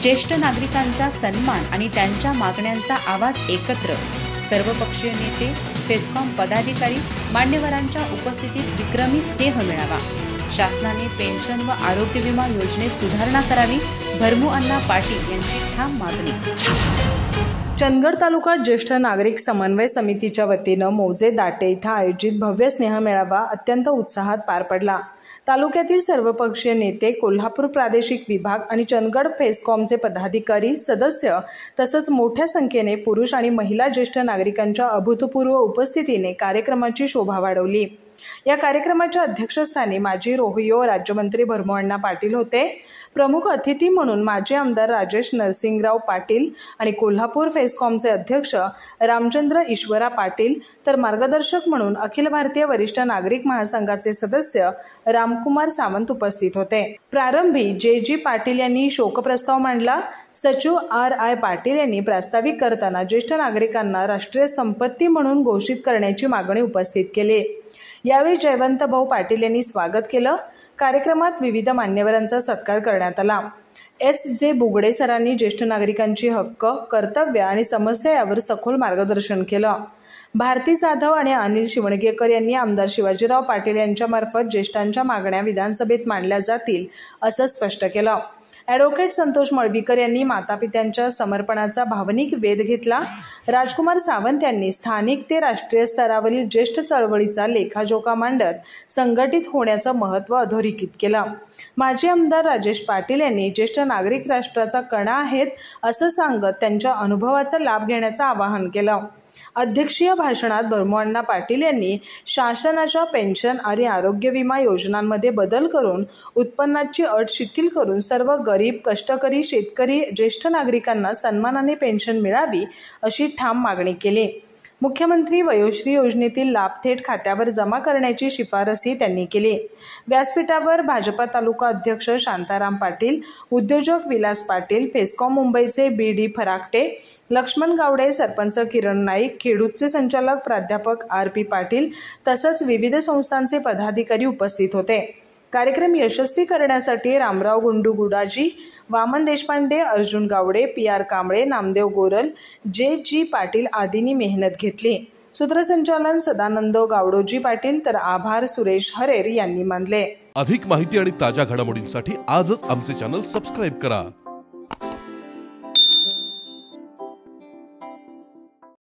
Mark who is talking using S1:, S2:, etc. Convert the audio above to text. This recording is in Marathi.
S1: ज्येष्ठ नागरिकांचा सन्मान आणि त्यांच्या मागण्यांचा आवाज एकत्र सर्वपक्षीय नेते, फेस्कॉम पदाधिकारी, मान्यवरांच्या उपस्थितीत विक्रमी स्नेह मेळावा। शासनाने पेन्शन व आरोग्य विमा योजनेत सुधारणा करावी, भरमू अण्णा पाटील यांची ठाम मागणी।
S2: चंदगड तालुका ज्येष्ठ नागरिक समन्वय समितीच्या वतीनं मौजे दाटे इथं आयोजित भव्य स्नेह मेळावा अत्यंत उत्साहात पार पडला। तालुक्यातील सर्वपक्षीय नेते, कोल्हापूर प्रादेशिक विभाग आणि चंदगड फेस्कॉमचे पदाधिकारी, सदस्य तसंच मोठ्या संख्येने पुरुष आणि महिला ज्येष्ठ नागरिकांच्या अभूतपूर्व उपस्थितीने कार्यक्रमाची शोभा वाढवली। या कार्यक्रमाच्या अध्यक्षस्थानी माजी रोहियो राज्यमंत्री भरमू अण्णा पाटील होते। प्रमुख अतिथी म्हणून माजी आमदार राजेश नरसिंगराव पाटील आणि कोल्हापूर फेस्कॉमचे अध्यक्ष रामचंद्र ईश्वरा पाटील, तर मार्गदर्शक म्हणून अखिल भारतीय वरिष्ठ नागरिक महासंघाचे सदस्य रामकुमार सावंत उपस्थित होते। प्रारंभी जे पाटील यांनी शोकप्रस्ताव मांडला। सचिव RI पाटील यांनी प्रास्ताविक करताना ज्येष्ठ नागरिकांना राष्ट्रीय संपत्ती म्हणून घोषित करण्याची मागणी उपस्थित केली। यावेळी जयवंत भाऊ पाटील यांनी स्वागत केलं। कार्यक्रमात विविध मान्यवरांचा सत्कार करण्यात आला। SJ बुगडे सरांनी ज्येष्ठ नागरिकांची हक्क, कर्तव्य आणि समस्या यावर सखोल मार्गदर्शन केलं। भारती जाधव आणि अनिल शिवणगेकर यांनी आमदार शिवाजीराव पाटील यांच्या मार्फत ज्येष्ठांच्या मागण्या विधानसभेत मांडल्या जातील असं स्पष्ट केलं। ॲडव्होकेट संतोष मळवीकर यांनी मातापित्यांच्या समर्पणाचा भावनिक वेध घेतला। राजकुमार सावंत यांनी स्थानिक ते राष्ट्रीय स्तरावरील ज्येष्ठ चळवळीचा लेखाजोखा मांडत संघटित होण्याचं महत्त्व अधोरेखित केलं। माजी आमदार राजेश पाटील यांनी ज्येष्ठ नागरिक राष्ट्राचा कणा आहेत असं सांगत त्यांच्या अनुभवाचा लाभ घेण्याचं आवाहन केलं। अध्यक्षीय भाषणात भरमू अण्णा पाटील यांनी शासनाच्या पेन्शन आणि आरोग्य विमा योजनांमध्ये बदल करून उत्पन्नाची अट शिथिल करून सर्व गरीब, कष्टकरी, शेतकरी, ज्येष्ठ नागरिकांना सन्मानाने पेन्शन मिळावी अशी ठाम मागणी केली। मुख्यमंत्री वयोश्री योजनेतील लाभ थेट खात्यावर जमा करण्याची शिफारसही त्यांनी केली। व्यासपीठावर भाजपा तालुका अध्यक्ष शांताराम पाटील, उद्योजक विलास पाटील, फेस्कॉम मुंबईचे BD फराकटे, लक्ष्मण गावडे, सरपंच किरण नाईक, खेडूतचे संचालक प्राध्यापक RP पाटील तसंच विविध संस्थांचे पदाधिकारी उपस्थित होते। कार्यक्रम यशस्वी करण्यासाठी रामराव गुंडू गुडाजी, वामन देशपांडे, अर्जुन गावडे, PR कांबळे, नामदेव गोरल, J पाटील आदींनी मेहनत घेतली। सूत्रसंचालन सदानंद गावडोजी पाटील तर आभार सुरेश हरेर यांनी मानले।
S3: अधिक माहिती आणि ताज्या घडामोडींसाठी आजच आमचे चॅनल सबस्क्राइब करा।